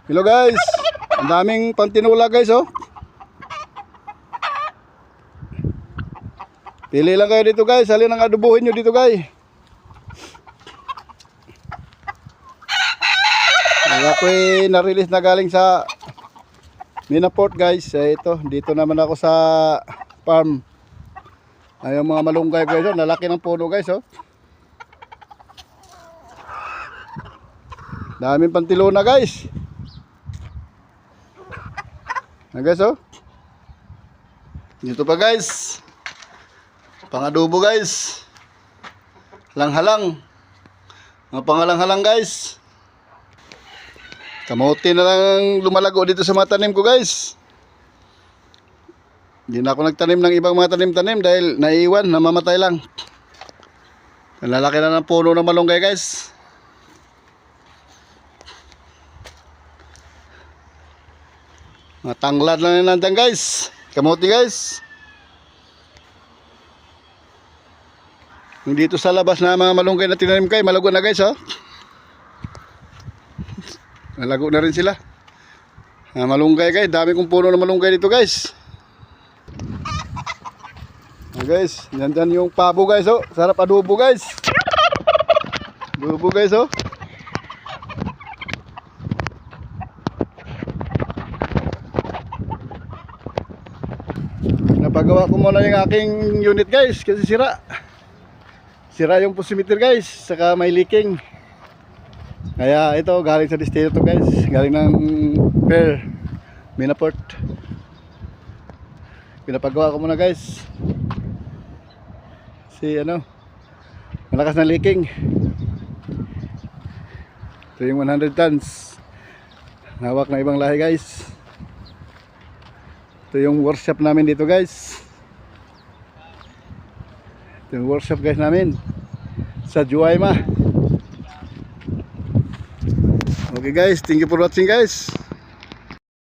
Hello guys. Ang daming pantinula guys oh. Pili lang kayo dito guys. Halin ang adobohin nyo dito guys. Ako'y na-release na galing sa Minaport guys. Ito, dito naman ako sa farm. Ay, yung mga malunggay guys oh. Nalaki ng puno guys oh. Daming pantiluna guys. Guys oh. Dito pa guys. Pangadobo guys. Halang-halang. Mga pangalang-halang guys. Kamote na lang lumalago dito sa mga tanim ko guys. Hindi na ako nagtanim ng ibang mga tanim-tanim dahil naiiwan, namamatay lang. Nalalaki na ng puno ng malunggay guys. Mga tanglad lang na nandiyan guys. Kamote guys. Yung dito sa labas na mga malunggay na tinanim kayo, malago na guys oh. Nalago na rin sila. Malunggay guys, dami kong puno ng malunggay dito guys. Guys, nandyan yung pabo guys oh. Sarap adobo guys. Adobo guys oh. Napagawa ko muna yung aking unit guys kasi sira. Sira yung posimeter guys, saka may leaking. Kaya ito galing sa destino to guys, galing ng Pearl Minaport. Pinapagawa ko muna guys. Si ano, malakas na leaking. Ito yung 100 tons. Hawak na ibang lahi guys. Ito yung workshop namin dito guys. Ito yung workshop guys namin sa Juayma. Okay guys, thank you for watching guys.